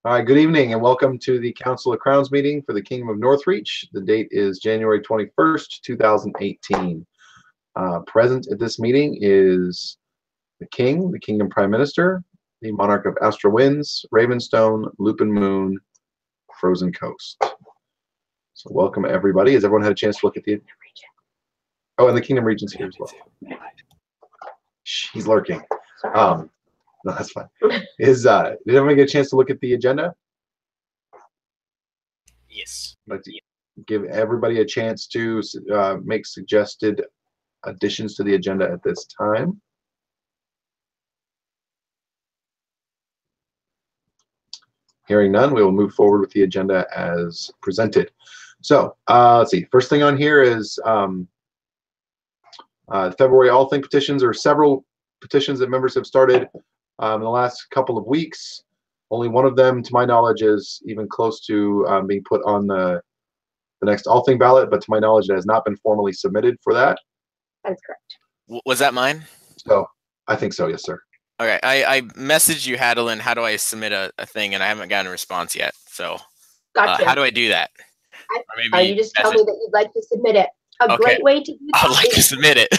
All right, good evening and welcome to the Council of Crowns meeting for the Kingdom of Northreach. The date is January 21st, 2018. Present at this meeting is the King, the Kingdom Prime Minister, the Monarch of Astral Winds, Ravenstone, Lupin Moon, Frozen Coast. So welcome everybody. Has everyone had a chance to look at the... Oh, and the Kingdom Regent's here as well. She's lurking. No, that's fine. Did everyone get a chance to look at the agenda? Yes. I'd like to give everybody a chance to make suggested additions to the agenda at this time. Hearing none, we will move forward with the agenda as presented. So let's see. First thing on here is February All Thing petitions. There are several petitions that members have started in the last couple of weeks. Only one of them, to my knowledge, is even close to being put on the next All Thing ballot, but to my knowledge, it has not been formally submitted for that. That's correct. Was that mine? So I think so, yes, sir. Okay, I messaged you, Hadelin. How do I submit a thing? And I haven't gotten a response yet. So Gotcha. how do I do that? You just tell me that you'd like to submit it. Great way to do that. I'd like to submit it.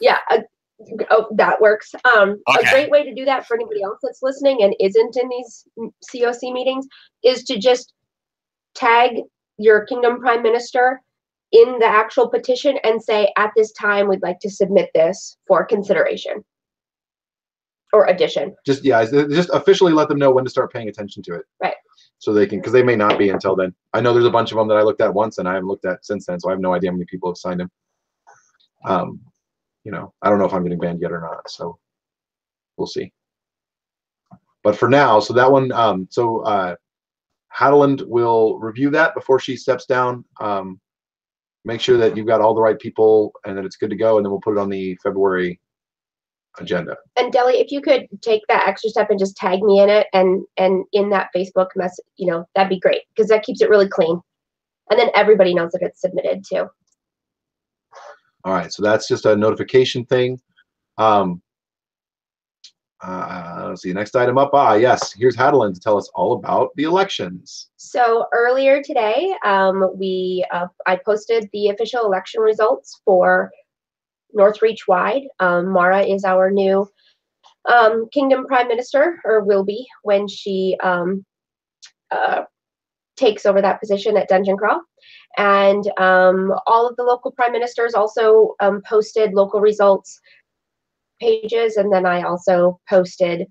Yeah. That works. Okay. A great way to do that for anybody else that's listening and isn't in these COC meetings is to just tag your Kingdom Prime Minister in the actual petition and say, at this time, we'd like to submit this for consideration or addition. Just officially let them know when to start paying attention to it. Right. So they can, because they may not be until then. I know there's a bunch of them that I looked at once and I haven't looked at since then, so I have no idea how many people have signed them. You know, I don't know if I'm getting banned yet or not, so we'll see. But for now, so that one, Hadeland will review that before she steps down. Make sure that you've got all the right people and that it's good to go, and then we'll put it on the February agenda. And Deli, if you could take that extra step and just tag me in it and in that Facebook message, that'd be great, because that keeps it really clean. And then everybody knows that it's submitted too. All right, so that's just a notification thing. Let's see, next item up. Yes, here's Hadeland to tell us all about the elections. So earlier today, I posted the official election results for Northreach wide. Mara is our new Kingdom Prime Minister, or will be when she takes over that position at Dungeon Crawl. And all of the local prime ministers also posted local results pages, and then I also posted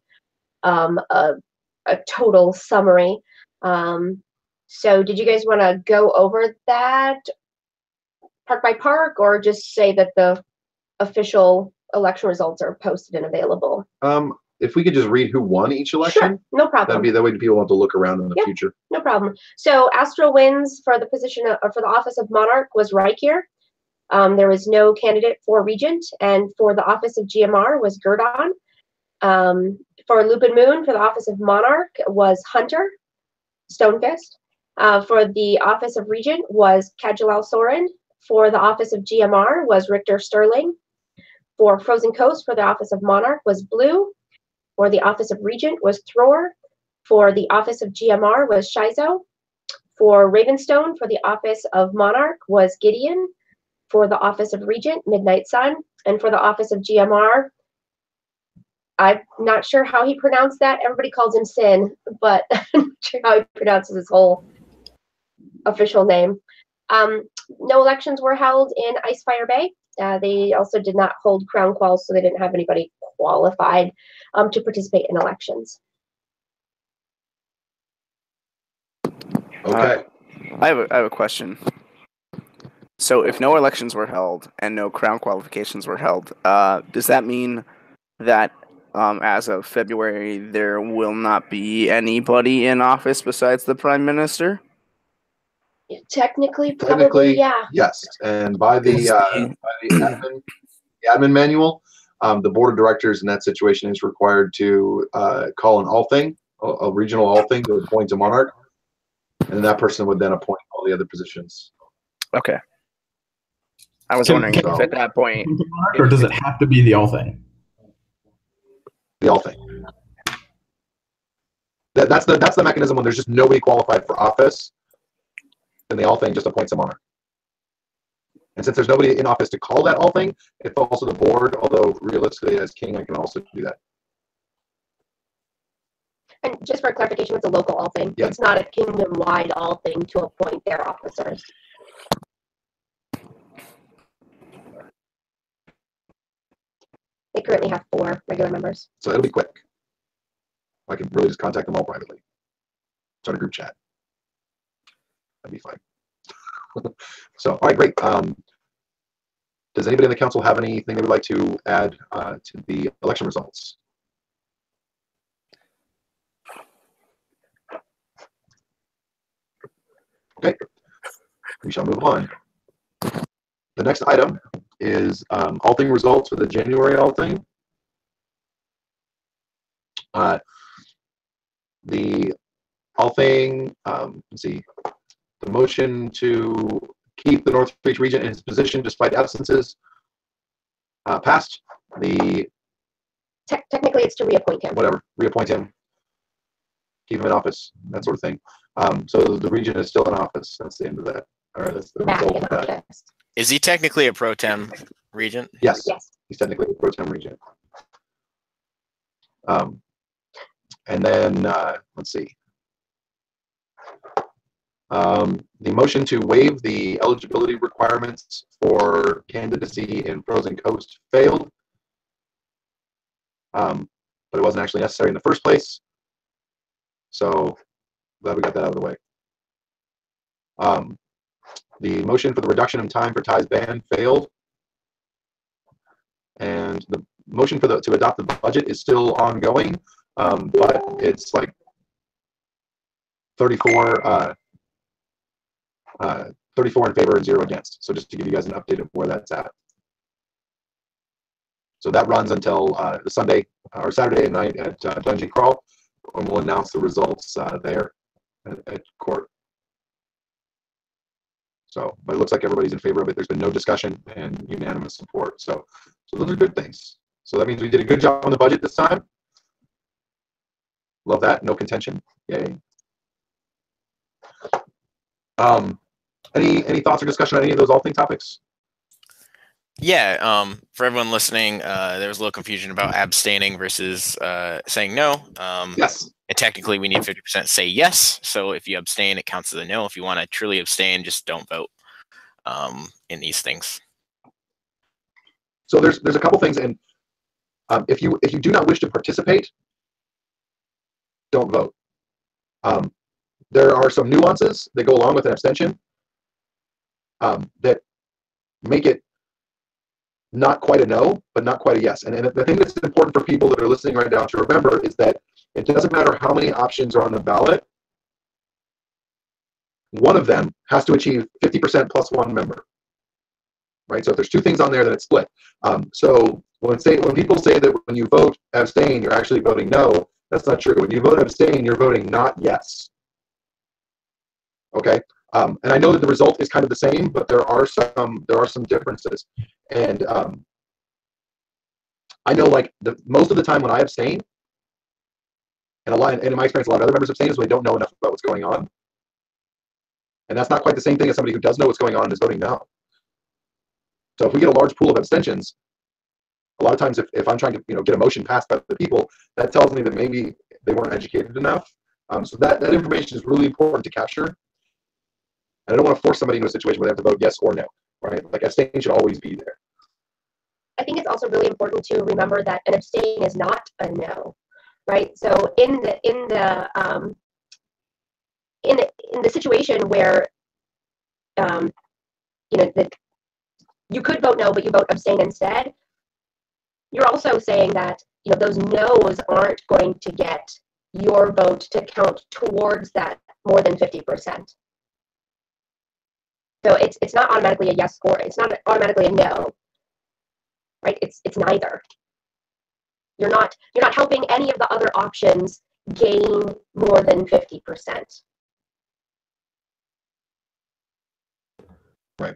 a total summary. So did you guys want to go over that park by park, or just say that the official election results are posted and available? If we could just read who won each election. Sure, no problem. That way people want to look around in the future. No problem. So Astral Winds for the position for the office of Monarch was Rykir. There was no candidate for Regent, and for the office of GMR was Gurdon. For Lupin Moon for the office of Monarch was Hunter Stonefist. For the office of Regent was Kajalal Soren. For the office of GMR was Richter Sterling. For Frozen Coast for the office of Monarch was Blue. For the office of Regent was Thror. For the office of GMR was Shizo. For Ravenstone for the office of Monarch was Gideon. For the office of Regent, Midnight Sun. And for the office of GMR, I'm not sure how he pronounced that. Everybody calls him Sin, but I'm not sure how he pronounces his whole official name. No elections were held in Icefire Bay. They also did not hold Crown Quals, so they didn't have anybody qualified to participate in elections. Okay. I have a question. So if no elections were held and no Crown qualifications were held, does that mean that as of February there will not be anybody in office besides the Prime Minister? Technically, probably, yeah. Yes, and by the admin manual, the board of directors in that situation is required to call an all thing, a regional all thing, to appoint a monarch, and that person would then appoint all the other positions. Okay. I was wondering if at that point, or does it have to be the all thing? The all thing. That's the mechanism when there's just nobody qualified for office, then the all thing just appoints a monarch. And since there's nobody in office to call that all thing, it falls to the board. Although realistically, as king, I can also do that. And just for clarification, it's a local all thing. Yeah. It's not a kingdom-wide all thing to appoint their officers. They currently have 4 regular members. So it'll be quick. I can really just contact them all privately. Start a group chat. That'd be fine. So, all right, great. Does anybody in the council have anything they would like to add to the election results? Okay, we shall move on. The next item is all thing results for the January all thing. The all thing, let's see, the motion to keep the Northreach Regent in his position despite absences passed. The Technically, it's to reappoint him. whatever, reappoint him, keep him in office, that sort of thing. So the Regent is still in office. That's the end of that. Or that's the Back result in of that. office. Is he technically a pro tem regent? Yes, Yes. he's technically a pro tem Regent. And then let's see. The motion to waive the eligibility requirements for candidacy in Frozen Coast failed, but it wasn't actually necessary in the first place. So glad we got that out of the way. The motion for the reduction in time for ties ban failed, and the motion for to adopt the budget is still ongoing, but it's like 34 in favor and 0 against. So just to give you guys an update of where that's at. So that runs until the Sunday or Saturday night at Dungeon Crawl, and we'll announce the results there at court. So, but it looks like everybody's in favor of it. There's been no discussion and unanimous support. So those are good things. So that means we did a good job on the budget this time. Love that. No contention. Yay. Any thoughts or discussion on any of those all thing topics? Yeah, for everyone listening, there was a little confusion about abstaining versus saying no. Yes. And technically, we need 50% say yes. So if you abstain, it counts as a no. If you want to truly abstain, just don't vote in these things. So there's a couple things, and if you do not wish to participate, don't vote. There are some nuances that go along with an abstention that make it not quite a no, but not quite a yes. And the thing that's important for people that are listening right now to remember is that it doesn't matter how many options are on the ballot. One of them has to achieve 50% plus 1 member. Right? So if there's 2 things on there, then it's split. So when people say that when you vote abstain, you're actually voting no, that's not true. When you vote abstain, you're voting not yes. Okay? And I know that the result is kind of the same, but there are some differences. And I know, like, most of the time when I abstain, and in my experience, a lot of other members abstain is when they don't know enough about what's going on. And that's not quite the same thing as somebody who does know what's going on and is voting no. So if we get a large pool of abstentions, a lot of times if I'm trying to get a motion passed by the people, that tells me that maybe they weren't educated enough. So that information is really important to capture. And I don't want to force somebody into a situation where they have to vote yes or no, right? Like, abstain should always be there. I think it's also really important to remember that an abstain is not a no, right? So in the situation where you could vote no, but you vote abstain instead, you're also saying that those no's aren't going to get your vote to count towards that more than 50%. So it's not automatically a yes or it's not automatically a no, right? It's neither. You're not helping any of the other options gain more than 50%. Right.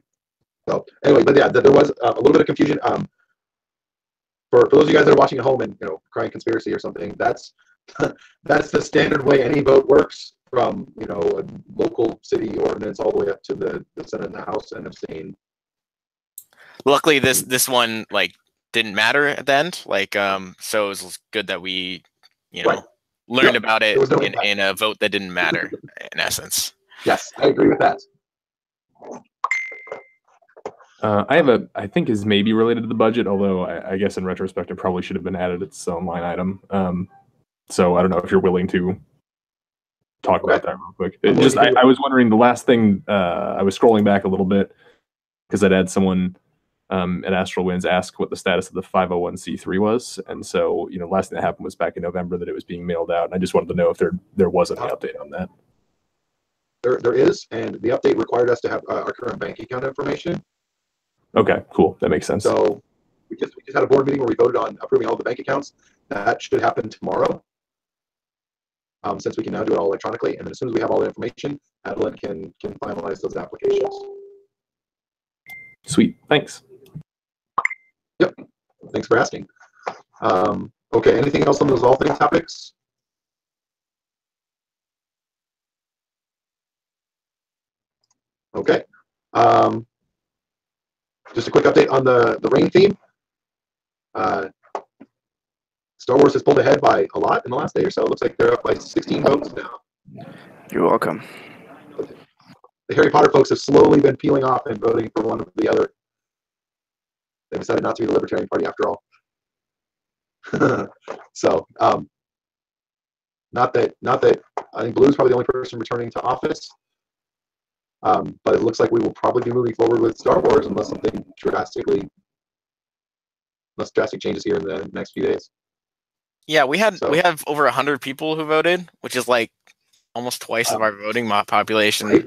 So anyway, but yeah, there was a little bit of confusion. For those of you guys that are watching at home and crying conspiracy or something, that's that's the standard way any vote works, from a local city ordinance all the way up to the Senate and the House, and abstain. Luckily, this one like didn't matter at the end. Like so it was good that we Right. learned about it There was no in a vote that didn't matter in essence. Yes, I agree with that. I think is maybe related to the budget, although I guess in retrospect it probably should have been added its own line item. So I don't know if you're willing to talk about that real quick. I was wondering, the last thing, I was scrolling back a little bit because I'd had someone at Astral Winds ask what the status of the 501c3 was, and so last thing that happened was back in November that it was being mailed out, and I just wanted to know if there was any update on that. There is, and the update required us to have our current bank account information. Okay, cool. That makes sense. So we just had a board meeting where we voted on approving all the bank accounts. That should happen tomorrow, since we can now do it all electronically. And then as soon as we have all the information, Adeline can finalize those applications. Sweet. Thanks. Yep. Thanks for asking. Okay. Anything else on those all things topics? Okay. Just a quick update on the rain theme. Star Wars has pulled ahead by a lot in the last day or so. It looks like they're up by 16 votes now. You're welcome. The Harry Potter folks have slowly been peeling off and voting for one or the other. They decided not to be the Libertarian Party after all. So, not that I think Blue's probably the only person returning to office. But it looks like we will probably be moving forward with Star Wars unless drastic changes here in the next few days. Yeah, we have over 100 people who voted, which is like almost twice of our voting population. Right.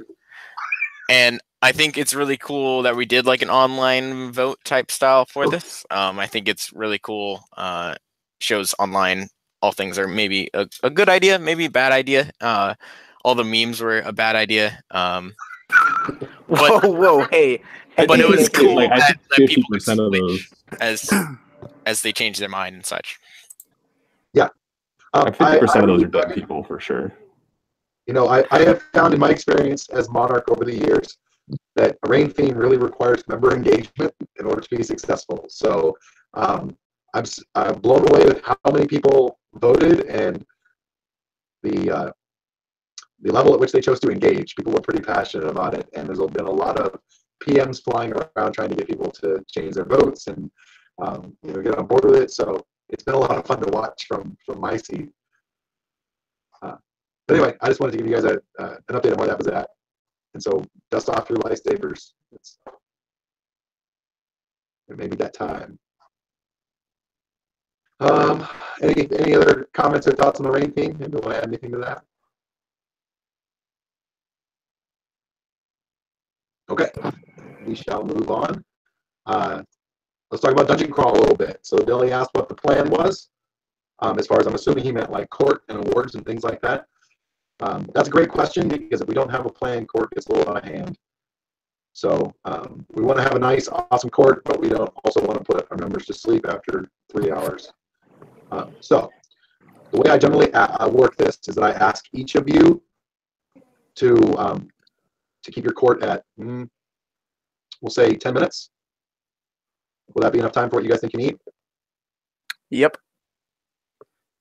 And I think it's really cool that we did like an online vote type style for this. I think it's really cool. Shows online all things are maybe a good idea, maybe a bad idea. All the memes were a bad idea. Whoa, hey! But it was cool like, that people could 50% of switch those, as they change their mind and such. Yeah, 50% of those are dead people for sure. I have found in my experience as Monarch over the years that a rain theme really requires member engagement in order to be successful. So I'm blown away with how many people voted and the level at which they chose to engage. People were pretty passionate about it, and there's been a lot of PMs flying around trying to get people to change their votes and get on board with it. So it's been a lot of fun to watch from my seat. But anyway, I just wanted to give you guys an update on where that was at. And so dust off your lifesavers. It may be that time. Any other comments or thoughts on the rain theme? Anybody want to add anything to that? Okay, we shall move on. Let's talk about Dungeon Crawl a little bit. So Billy asked what the plan was. As far as I'm assuming he meant like court and awards and things like that. That's a great question, because if we don't have a plan, court gets a little out of hand. So we want to have a nice, awesome court, but we don't also want to put our members to sleep after 3 hours. So the way I generally work this is that I ask each of you to keep your court at, we'll say 10 minutes. Will that be enough time for what you guys think you need? Yep.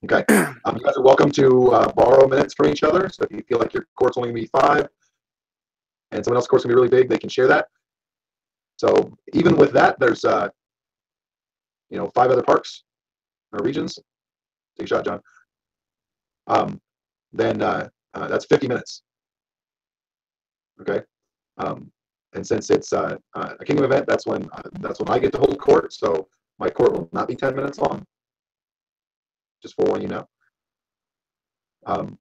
Okay. You guys are welcome to borrow minutes from each other. So if you feel like your court's only going to be 5 and someone else's court's going to be really big, they can share that. So even with that, there's 5 other parks or regions. Take a shot, John. Then that's 50 minutes. Okay. And since it's a Kingdom event, that's when I get to hold court. So my court will not be 10 minutes long. Just for one, so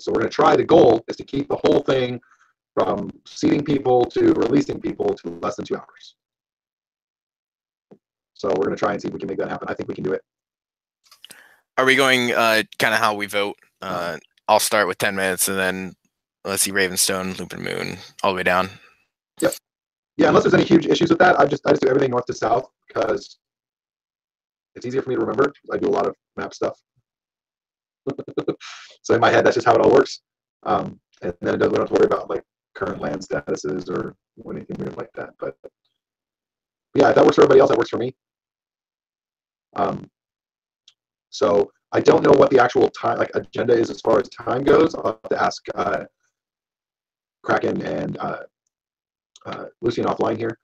we're going to try. The goal is to keep the whole thing from seating people to releasing people to less than 2 hours. So we're going to try and see if we can make that happen. I think we can do it. Are we going kind of how we vote? I'll start with 10 minutes, and then let's see, Ravenstone, Loop and Moon, all the way down. Yep. Yeah, unless there's any huge issues with that, I just do everything north to south because it's easier for me to remember. I do a lot of map stuff. So in my head, that's just how it all works. And then we don't have to worry about like current land statuses or anything weird like that. But yeah, if that works for everybody else, that works for me. So I don't know what the actual time, like agenda is as far as time goes. I'll have to ask Kraken and Lucian offline here,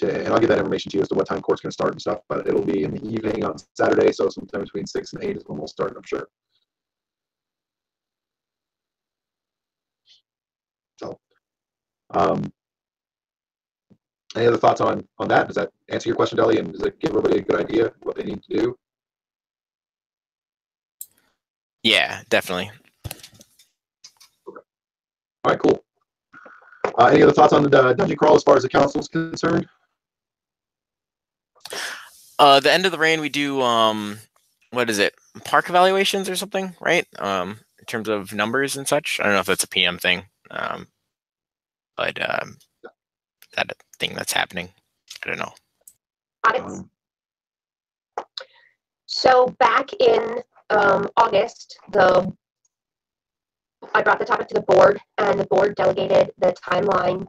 and I'll get that information to you as to what time court's going to start and stuff. But it'll be in the evening on Saturday, so sometime between 6 and 8 is when we'll start, I'm sure. So, any other thoughts on that? Does that answer your question, Deli? And does it give everybody a good idea of what they need to do? Yeah, definitely. Okay. All right, cool. Any other thoughts on the dungeon crawl as far as the council is concerned? The end of the reign, we do what is it? Park evaluations or something, right? In terms of numbers and such. I don't know if that's a PM thing, but that thing that's happening. I don't know. Audits. So back in August, I brought the topic to the board, and the board delegated the timeline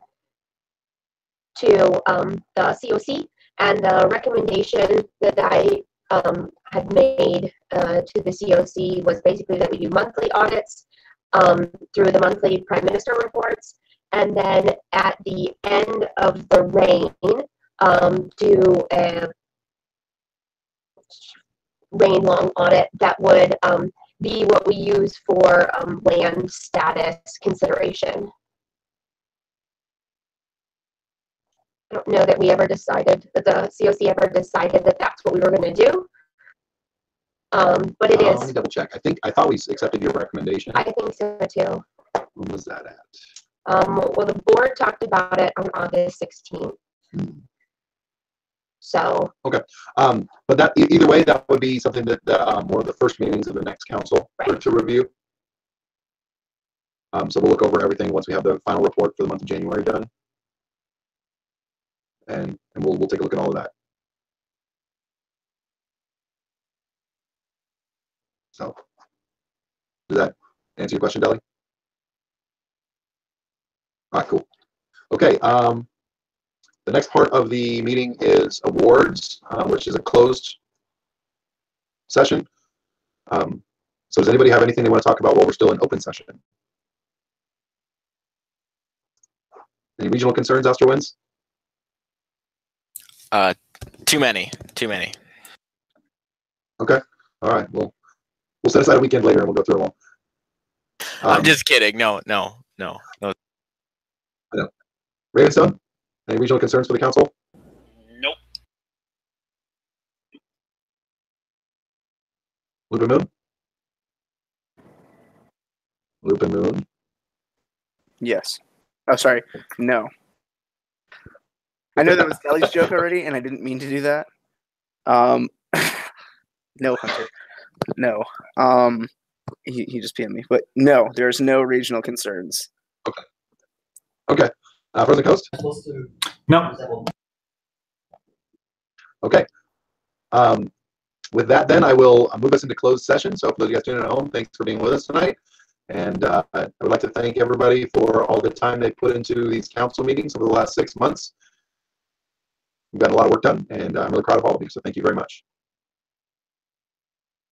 to the COC, and the recommendation that I had made to the COC was basically that we do monthly audits through the monthly Prime Minister reports, and then at the end of the reign, do a reign long audit that would be what we use for land status consideration. I don't know that we ever decided, that the COC ever decided that that's what we were going to do. But it is. Let me double check. I thought we accepted your recommendation. I think so too. When was that at? Well, the board talked about it on August 16th. So. Okay. But that either way, that would be something that one of the first meetings of the next council to review. So we'll look over everything once we have the final report for the month of January done, and we'll take a look at all of that. So, does that answer your question, Deli? All right, cool. Okay. The next part of the meeting is awards, which is a closed session. So does anybody have anything they want to talk about while we're still in open session? Any regional concerns, Astro Winds? Too many. Okay. All right. We'll set aside a weekend later and we'll go through them all. I'm just kidding. No. I know. Ravenstone, any regional concerns for the council? Nope. Lupin Moon? Lupin Moon? Yes. Oh, sorry. No. I know that was Kelly's joke already, and I didn't mean to do that. No, Hunter. No. He just PM'd me. But no, there's no regional concerns. Okay. Frozen Coast? No. Okay. With that, then I will move us into closed session. So for those of you guys tuning at home, thanks for being with us tonight. And I would like to thank everybody for all the time they put into these council meetings over the last 6 months. We've got a lot of work done, and I'm really proud of all of you. So thank you very much.